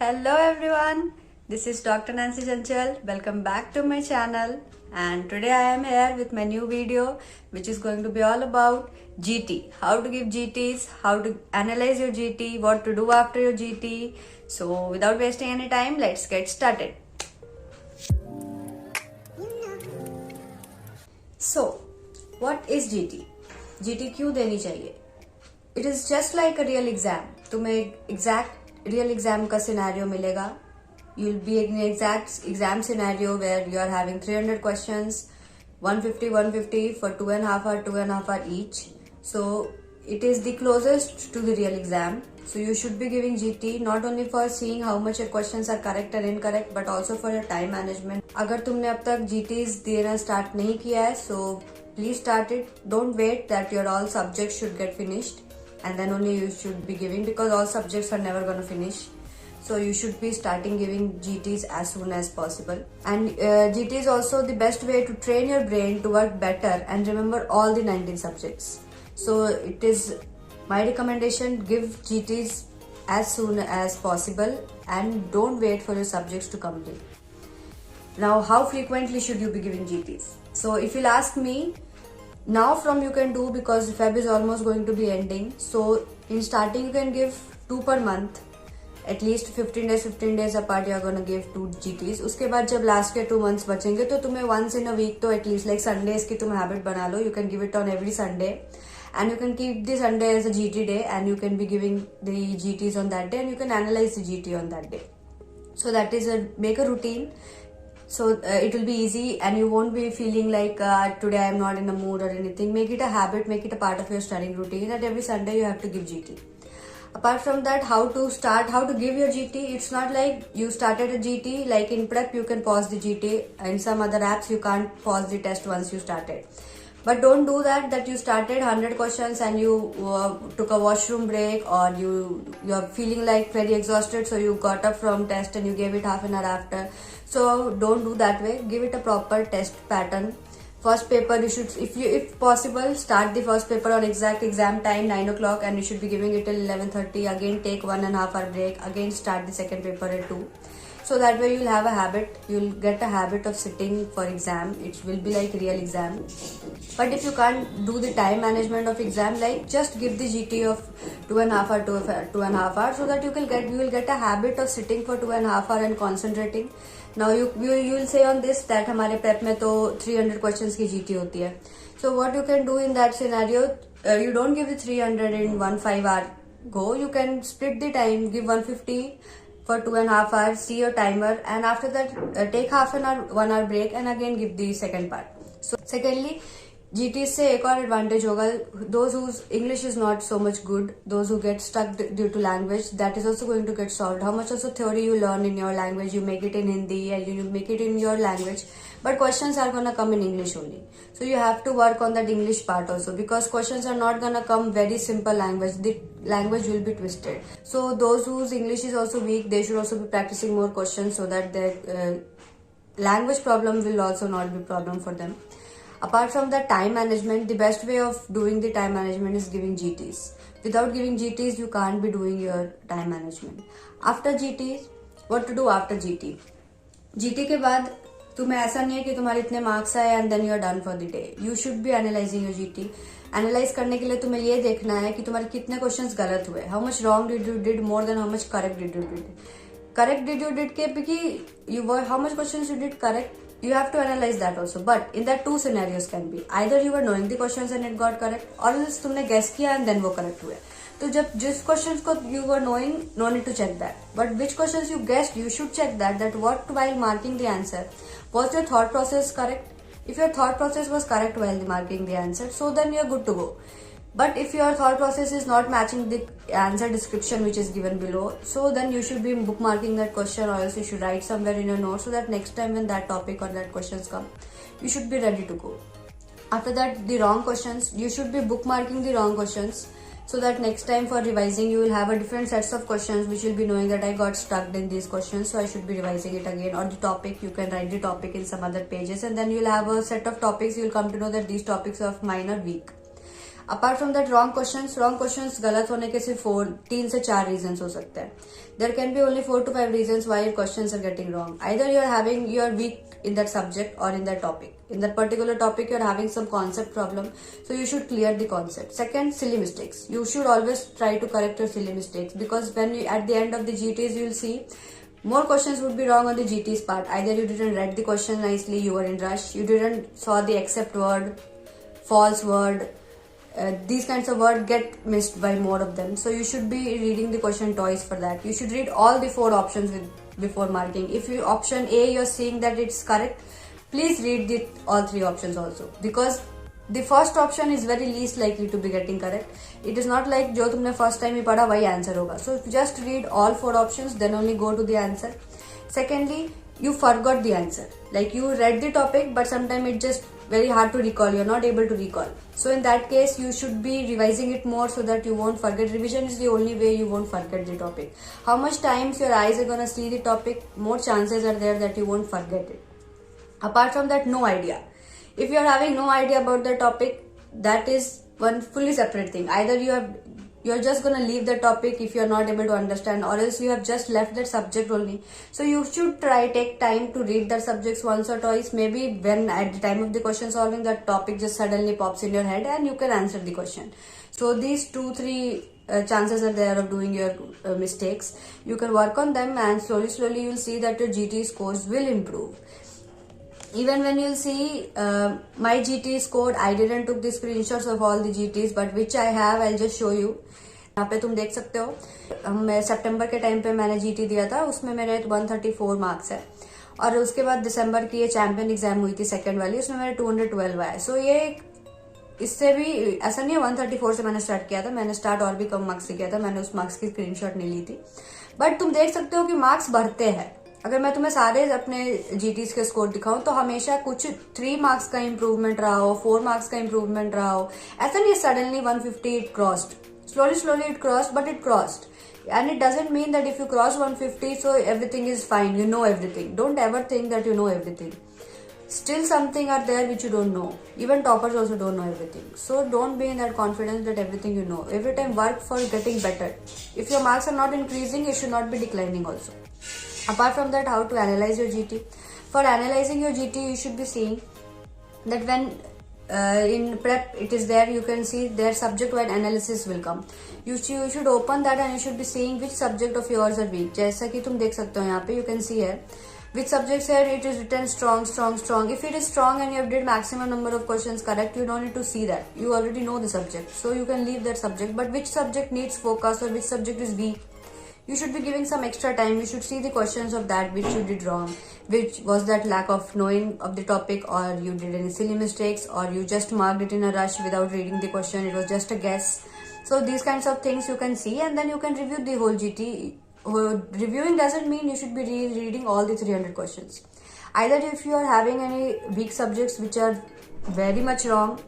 Hello everyone, this is Dr. Nancy Chanchal. Welcome back to my channel, and today I am here with my new video which is going to be all about GT. How to give GTs, how to analyze your GT, what to do after your GT. So without wasting any time, let's get started. So what is GT? GT क्यों देनी चाहिए? It is just like a real exam. तुम्हें exact real exam का scenario मिलेगा. You'll be in an exact exam scenario where you are having 300 questions, 150 for 2.5 hour each. So it is the closest to the real exam. So you should be giving GT not only for seeing how much your questions are correct and incorrect, but also for your time management. अगर तुमने अब तक GTs देना start नहीं किया है, so please start it. Don't wait that your all subjects should get finished and then only you should be giving, because all subjects are never going to finish. So you should be starting giving GTs as soon as possible. And GT is also the best way to train your brain to work better and remember all the 19 subjects. So it is my recommendation, give GTs as soon as possible and don't wait for your subjects to complete. Now, how frequently should you be giving GTs? So if you'll ask me, now from you can do, because Feb is almost going to be ending. So in starting you can give 2 per month, at least 15 days apart you are going to give 2 GTs. उसके बाद जब last के 2 months बचेंगे तो तुम्हें once in a week तो at least like Sundays की तुम habit बना लो. You can give it on every Sunday and you can keep the Sunday as a GT day and you can be giving the GTs on that day and you can analyze the GT on that day. So that is make a routine. So it will be easy and you won't be feeling like today I am not in the mood or anything. Make it a habit, make it a part of your studying routine that every Sunday you have to give GT. Apart from that, how to give your GT, it's not like you started a GT, like in prep you can pause the GT, in some other apps you can't pause the test once you started. But don't do that you started 100 questions and you took a washroom break, or you're feeling like very exhausted, so you got up from test and you gave it half an hour after. So don't do that way. Give it a proper test pattern. First paper you should, if possible, start the first paper on exact exam time 9 o'clock and you should be giving it till 11:30. Again take 1.5 hour break. Again start the second paper at 2. So that way you'll have a habit, you'll get a habit of sitting for exam. It will be like real exam. But if you can't do the time management of exam, like just give the GT of 2.5 hour to 2.5 hours, so that you will get a habit of sitting for 2.5 hours and concentrating. Now you will say on this that हमारे prep में तो 300 questions की GT होती है. So what you can do in that scenario, you don't give the 300 in 1.5 hour go. You can split the time, give 150 for 2.5 hours, see your timer, and after that take half an hour, 1 hour break and again give the second part. So secondly, GT से एक और advantage होगा, those whose English is not so much good, those who get stuck due to language, that is also going to get solved. How much also theory you learn in your language, you make it in Hindi and you make it in your language, but questions are gonna come in English only. So you have to work on that English part also, because questions are not gonna come very simple language. The language will be twisted. So those whose English is also weak, they should also be practicing more questions so that their language problem will also not be problem for them. Apart from the time management, the best way of doing the time management is giving GTs. Without giving GTs, you can't be doing your time management. After GTs, what to do after GT? GT के बाद तुम्हें ऐसा नहीं है कि तुम्हारे इतने marks आए and then you are done for the day. You should be analyzing your GT. Analyse करने के लिए तुम्हें ये देखना है कि तुम्हारे कितने क्वेश्चंस गलत हुए. How much wrong did you did more than how much correct did you did. Correct did you did के because how much questions you did correct. You have to analyze that also. But in that 2 scenarios can be. Either you were knowing the questions and it got correct, or else तुमने guess किया and then वो correct हुए. तो जब जिस questions को you were knowing, no need to check that. But which questions you guessed, you should check that what while marking the answer, was your thought process correct? If your thought process was correct while marking the answer, so then you're good to go. But if your thought process is not matching the answer description which is given below, so then you should be bookmarking that question, or else you should write somewhere in your notes so that next time when that topic or that questions come, you should be ready to go. After that, the wrong questions, you should be bookmarking the wrong questions so that next time for revising you will have a different sets of questions which will be knowing that I got stuck in these questions, so I should be revising it again. Or the topic, you can write the topic in some other pages and then you'll have a set of topics, you'll come to know that these topics of mine are weak. Apart from that wrong questions गलत होने के सिर्फ 3 से 4 reasons हो सकते हैं. There can be only 4 to 5 reasons why your questions are getting wrong. Either you're weak in that subject or in that topic. In that particular topic, you're having some concept problem, so you should clear the concept. Second, silly mistakes. You should always try to correct your silly mistakes, because when you, at the end of the GTs, you'll see more questions would be wrong on the GTs part. Either you didn't read the question nicely, you were in rush, you didn't saw the except word, false word. These kinds of words get missed by more of them, so you should be reading the question twice for that. You should read all the 4 options before marking. If you option A you're seeing that it's correct, please read all 3 options also, because the first option is very least likely to be getting correct. It is not like जो तुमने first time ही पढ़ा वही answer होगा. So just read all 4 options, then only go to the answer. Secondly, you forgot the answer. Like you read the topic, but sometimes it just very hard to recall. You're not able to recall. So in that case, you should be revising it more so that you won't forget. Revision is the only way you won't forget the topic. How much times your eyes are gonna see the topic, more chances are there that you won't forget it. Apart from that, no idea. If you're having no idea about the topic, that is one fully separate thing. Either you're just gonna leave the topic if you're not able to understand, or else you have just left that subject only. So you should take time to read that subjects once or twice. Maybe when at the time of the question solving, that topic just suddenly pops in your head and you can answer the question. So these 2-3 chances are there of doing your mistakes. You can work on them, and slowly you'll see that your GT scores will improve. Even when you'll see my GT scored, I didn't took the screenshots of all the GTs, but which I have, I'll just show you. यहाँ पे तुम देख सकते हो, मैं सितंबर के time पे मैंने GT दिया था, उसमें मेरे 134 मार्क्स है. और उसके बाद दिसंबर की ये चैंपियन एग्जाम हुई थी सेकंड वाली, उसमें मेरे 212 आए. सो ये इससे भी ऐसा नहीं है 134 से मैंने स्टार्ट किया था, मैंने स्टार्ट और भी कम मार्क्स से किया था, मैंने उस मार्क्स की स्क्रीनशॉट नहीं ली थी. बट तुम देख सकते हो कि मार्क्स बढ़ते हैं. अगर मैं तुम्हें सारे अपने GTs के स्कोर दिखाऊं तो हमेशा कुछ 3 मार्क्स का इंप्रूवमेंट रहा हो, 4 मार्क्स का इंप्रूवमेंट रहा हो. ऐसा नहीं suddenly 150 it crossed. Slowly it crossed, but it crossed. And it doesn't mean that if you cross 150, so everything is fine, you know everything. Don't ever think that you know everything. Still something are there which you don't know. Even toppers also don't know everything. So don't be in that confidence that everything you know. Every time work for getting better. If your marks are not increasing, it should not be declining also. Apart from that, how to analyze your GT? For analyzing your GT, you should be seeing that when in prep it is there, you can see their subject wide analysis will come. You should open that and you should be seeing which subject of yours are weak. जैसा कि तुम देख सकते हो यहाँ पे, you can see here which subjects here it is written strong. If it is strong and you have did maximum number of questions correct, you don't need to see that. You already know the subject, so you can leave that subject. But which subject needs focus or which subject is weak, you should be giving some extra time. You should see the questions of that which you did wrong, which was that lack of knowing of the topic, or you did any silly mistakes, or you just marked it in a rush without reading the question, it was just a guess. So these kinds of things you can see, and then you can review the whole GT. Reviewing doesn't mean you should be reading all the 300 questions. Either if you are having any weak subjects which are very much wrong,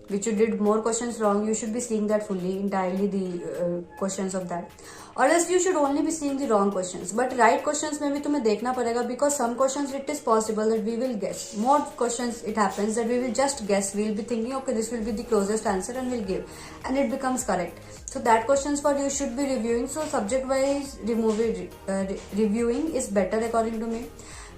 which you did more questions wrong, you should be seeing that fully, entirely the questions of that. Or else you should only be seeing the wrong questions. But right questions में भी तुम्हें देखना पड़ेगा, because some questions it is possible that we will guess. More questions it happens that we will just guess. We will be thinking, okay, this will be the closest answer and we'll give. And it becomes correct. So that questions for you should be reviewing. So subject wise reviewing is better according to me.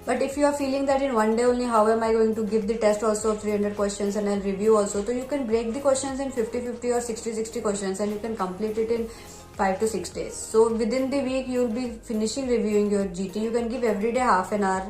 But if you are feeling that in one day only, how am I going to give the test also of 300 questions and I'll review also? So you can break the questions in 50-50 or 60-60 questions and you can complete it in 5 to 6 days. So within the week, you will be finishing reviewing your GT. You can give every day half an hour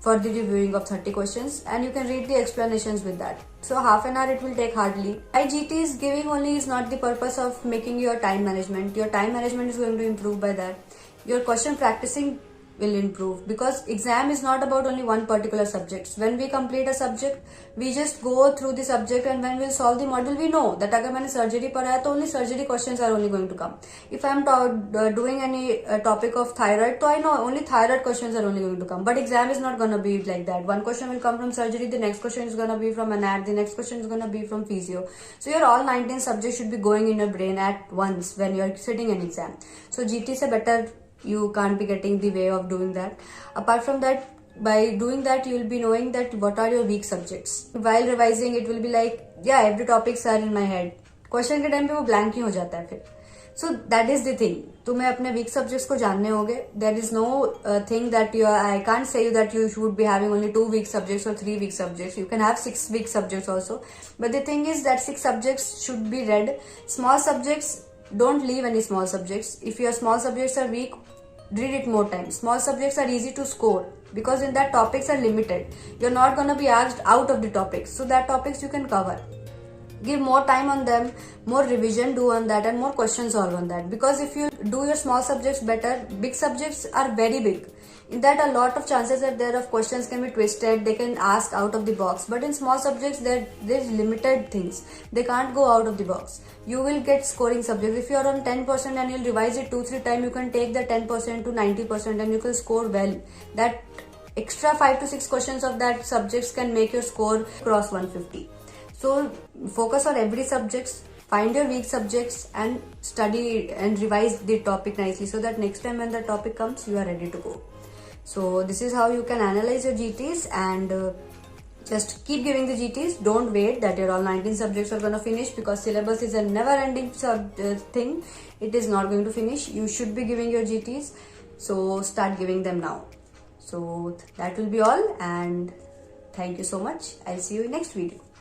for the reviewing of 30 questions and you can read the explanations with that. So half an hour it will take hardly. IGT is giving only is not the purpose of making your time management. Your time management is going to improve by that. Your question practicing will improve, because exam is not about only one particular subject. When we complete a subject, we just go through the subject, and when we'll solve the model, we know that अगर मैंने surgery पढ़ा है तो only surgery questions are only going to come. If I'm doing any topic of thyroid, तो I know only thyroid questions are only going to come. But exam is not gonna be like that. One question will come from surgery, the next question is gonna be from anat, the next question is gonna be from physio. So your all 19 subjects should be going in your brain at once when you're sitting an exam. So GT से better you can't be getting the way of doing that. Apart from that, by doing that, you will be knowing that what are your weak subjects. While revising, it will be like, yeah, every topics are in my head. Question के time पे वो blank ही हो जाता है फिर. So that is the thing. तुम्हें अपने वीक सब्जेक्ट्स को जानने होंगे. There is no thing that you I can't say you that you should be having only 2 weak subjects or 3 weak subjects. You can have 6 weak subjects also. But the thing is that 6 subjects should be read. Small subjects, don't leave any small subjects. If your small subjects are weak, read it more times. Small subjects are easy to score because in that topics are limited. You're not gonna be asked out of the topics, so that topics you can cover. Give more time on them, more revision do on that, and more questions solve on that. Because if you do your small subjects better, big subjects are very big. In that, a lot of chances are there of questions can be twisted. They can ask out of the box. But in small subjects, there's limited things. They can't go out of the box. You will get scoring subjects. If you are on 10% and you'll revise it 2-3 times, you can take the 10% to 90% and you can score well. That extra 5 to 6 questions of that subjects can make your score cross 150. So focus on every subjects, find your weak subjects and study and revise the topic nicely so that next time when the topic comes you are ready to go. So this is how you can analyze your GTs and just keep giving the GTs. Don't wait that your all 19 subjects are going to finish because syllabus is a never ending thing. It is not going to finish. You should be giving your GTs. So start giving them now. So that will be all and thank you so much. I'll see you in next video.